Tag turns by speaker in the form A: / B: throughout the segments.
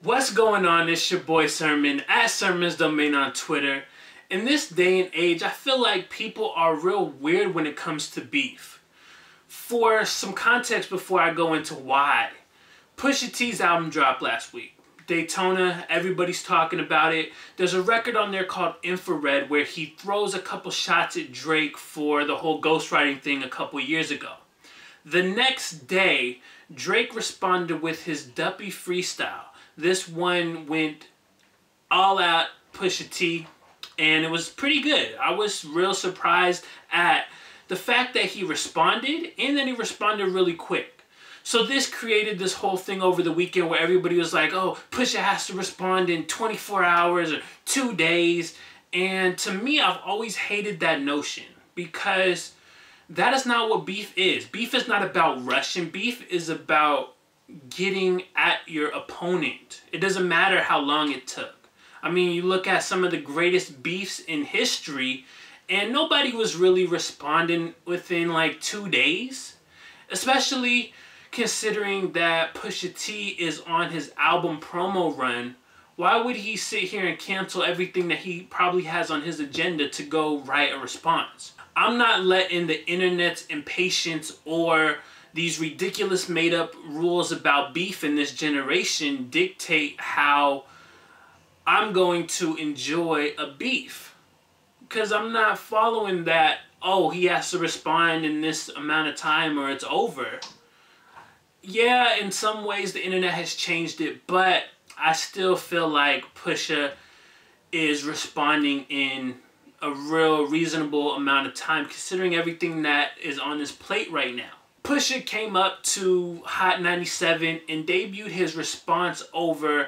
A: What's going on? It's your boy Sermon at Sermon's Domain on Twitter. In this day and age, I feel like people are real weird when it comes to beef. For some context before I go into why, Pusha T's album dropped last week. Daytona, everybody's talking about it. There's a record on there called Infrared where he throws a couple shots at Drake for the whole ghostwriting thing a couple years ago. The next day, Drake responded with his Duppy freestyle. This one went all out Pusha T, and it was pretty good. I was real surprised at the fact that he responded, and then he responded really quick. So this created this whole thing over the weekend where everybody was like, oh, Pusha has to respond in 24 hours or 2 days. And to me, I've always hated that notion because that is not what beef is. Beef is not about rushing. Beef is about getting at your opponent. It doesn't matter how long it took. I mean, you look at some of the greatest beefs in history and nobody was really responding within like 2 days. Especially considering that Pusha T is on his album promo run. Why would he sit here and cancel everything that he probably has on his agenda to go write a response? I'm not letting the internet's impatience or these ridiculous made-up rules about beef in this generation dictate how I'm going to enjoy a beef. Because I'm not following that, oh, he has to respond in this amount of time or it's over. Yeah, in some ways the internet has changed it, but I still feel like Pusha is responding in a real reasonable amount of time considering everything that is on his plate right now. Pusha came up to Hot 97 and debuted his response over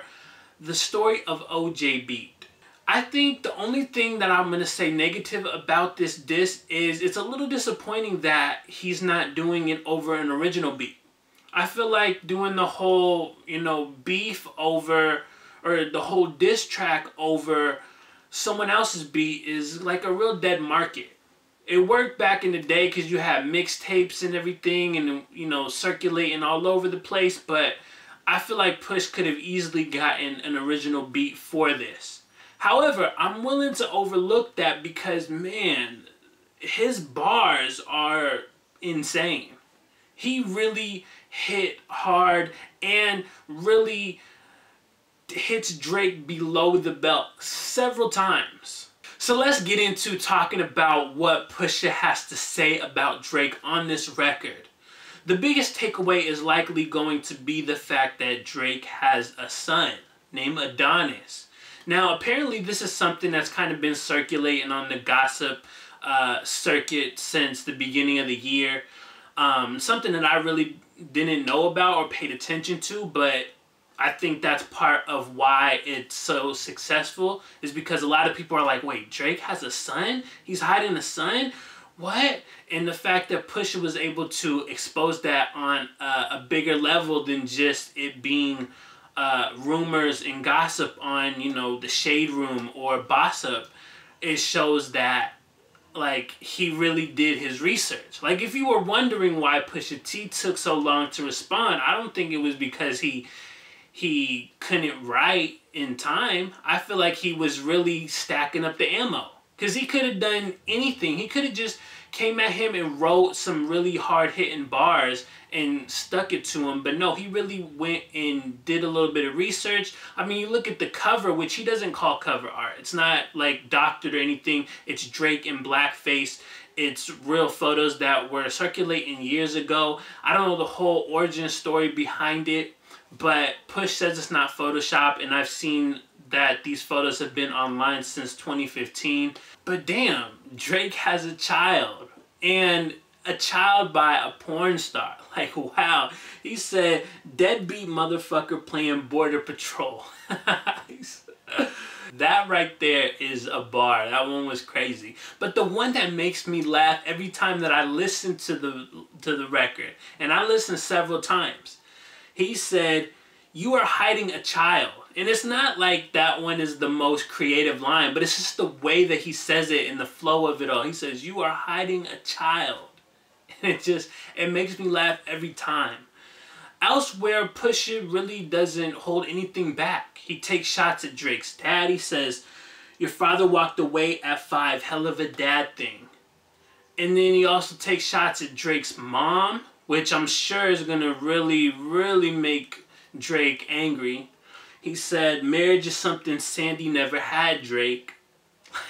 A: the story of OJ beat. I think the only thing that I'm going to say negative about this diss is it's a little disappointing that he's not doing it over an original beat. I feel like doing the whole, beef over, or the whole diss track over someone else's beat is like a real dead market. It worked back in the day because you had mixtapes and everything and, circulating all over the place. But I feel like Push could have easily gotten an original beat for this. However, I'm willing to overlook that because, man, his bars are insane. He really hit hard and really hits Drake below the belt several times. So let's get into talking about what Pusha has to say about Drake on this record. The biggest takeaway is likely going to be the fact that Drake has a son named Adonis. Now, apparently this is something that's kind of been circulating on the gossip circuit since the beginning of the year. Something that I really didn't know about or paid attention to, but I think that's part of why it's so successful is because a lot of people are like, wait, Drake has a son? He's hiding a son? What? And the fact that Pusha was able to expose that on a bigger level than just it being rumors and gossip on, the Shade Room or Boss Up, it shows that like he really did his research. Like if you were wondering why Pusha T took so long to respond, I don't think it was because he couldn't write in time. I feel like he was really stacking up the ammo. Because he could have done anything. He could have just came at him and wrote some really hard-hitting bars and stuck it to him. But no, he really went and did a little bit of research. I mean, you look at the cover, which he doesn't call cover art. It's not like doctored or anything. It's Drake in blackface. It's real photos that were circulating years ago. I don't know the whole origin story behind it. But Push says it's not Photoshop, and I've seen that these photos have been online since 2015. But damn, Drake has a child, and a child by a porn star. Like, wow. He said, deadbeat motherfucker playing Border Patrol. That right there is a bar. That one was crazy. But the one that makes me laugh every time that I listen to the record, and I listened several times, he said, you are hiding a child. And it's not like that one is the most creative line, but it's just the way that he says it and the flow of it all. He says, you are hiding a child. And it makes me laugh every time. Elsewhere, Pusha really doesn't hold anything back. He takes shots at Drake's dad. He says, "Your father walked away at 5, hell of a dad thing." And then he also takes shots at Drake's mom, which I'm sure is going to really, really make Drake angry. He said, "Marriage is something Sandy never had, Drake."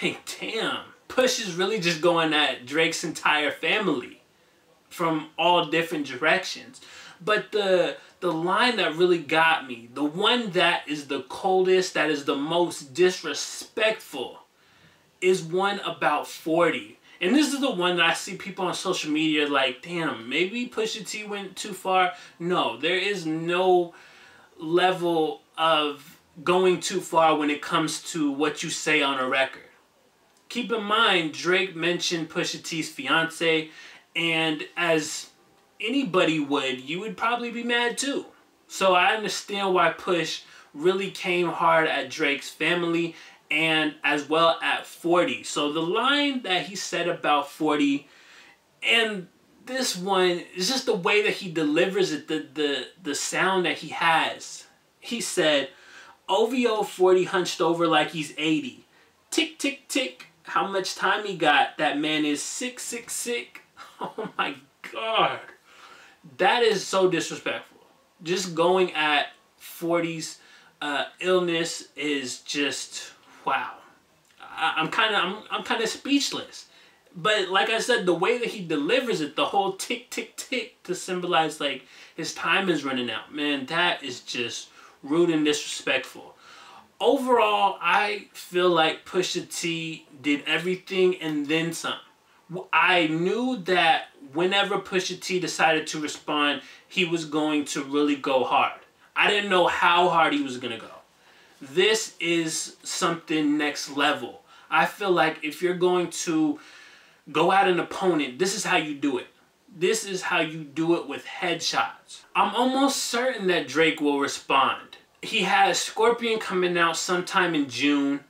A: Like, damn. Push is really just going at Drake's entire family from all different directions. But the line that really got me, the one that is the coldest, that is the most disrespectful, is one about 40. And this is the one that I see people on social media like, damn, maybe Pusha T went too far. No, there is no level of going too far when it comes to what you say on a record. Keep in mind, Drake mentioned Pusha T's fiance, and as anybody would, you would probably be mad too. So I understand why Push really came hard at Drake's family and as well at 40. So the line that he said about 40 and this one is just the way that he delivers it, the sound that he has. He said, "OVO 40 hunched over like he's 80. Tick, tick, tick. How much time he got? That man is sick, sick, sick." Oh my God. That is so disrespectful. Just going at 40's illness is just, wow. I'm kind of speechless. But like I said, the way that he delivers it, the whole tick, tick, tick to symbolize like his time is running out. Man, that is just rude and disrespectful. Overall, I feel like Pusha T did everything and then some. I knew that whenever Pusha T decided to respond, he was going to really go hard. I didn't know how hard he was going to go. This is something next level. I feel like if you're going to go at an opponent, this is how you do it. This is how you do it with headshots. I'm almost certain that Drake will respond. He has Scorpion coming out sometime in June.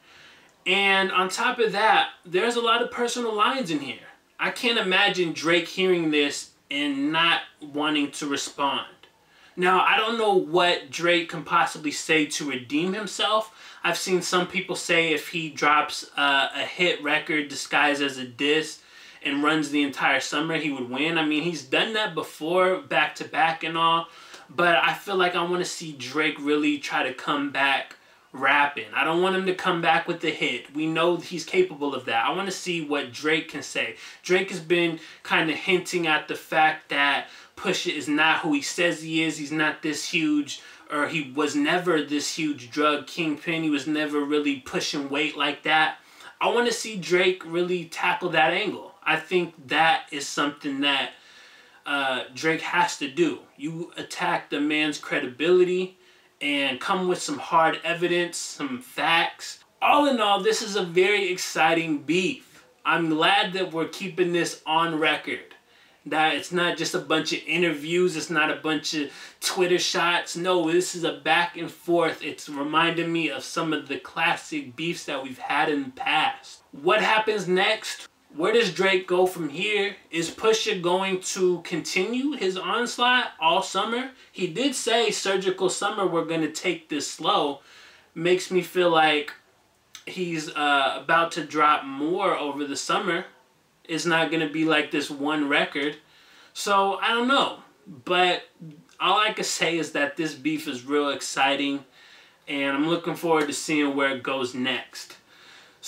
A: And on top of that, there's a lot of personal lines in here. I can't imagine Drake hearing this and not wanting to respond. Now, I don't know what Drake can possibly say to redeem himself. I've seen some people say if he drops a hit record disguised as a diss and runs the entire summer, he would win. I mean, he's done that before, back to back and all. But I feel like I want to see Drake really try to come back rapping. I don't want him to come back with the hit. We know he's capable of that. I want to see what Drake can say. Drake has been kind of hinting at the fact that Pusha is not who he says he is. He's not this huge, or he was never this huge drug kingpin. He was never really pushing weight like that. I want to see Drake really tackle that angle. I think that is something that Drake has to do. You attack the man's credibility and come with some hard evidence, some facts. All in all, this is a very exciting beef. I'm glad that we're keeping this on record. That it's not just a bunch of interviews, it's not a bunch of Twitter shots. No, this is a back and forth. It's reminding me of some of the classic beefs that we've had in the past. What happens next? Where does Drake go from here? Is Pusha going to continue his onslaught all summer? He did say surgical summer, we're going to take this slow. Makes me feel like he's about to drop more over the summer. It's not going to be like this one record. So, I don't know. But all I can say is that this beef is real exciting. And I'm looking forward to seeing where it goes next.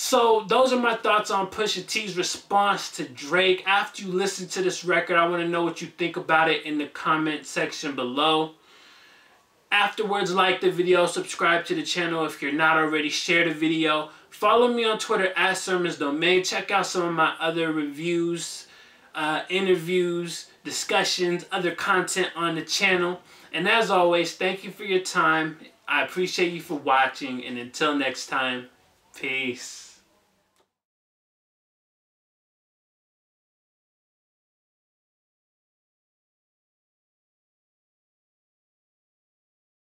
A: So, those are my thoughts on Pusha T's response to Drake. After you listen to this record, I want to know what you think about it in the comment section below. Afterwards, like the video, subscribe to the channel if you're not already, share the video. Follow me on Twitter at SermonsDomain. Check out some of my other reviews, interviews, discussions, other content on the channel. And as always, thank you for your time. I appreciate you for watching. And until next time, peace.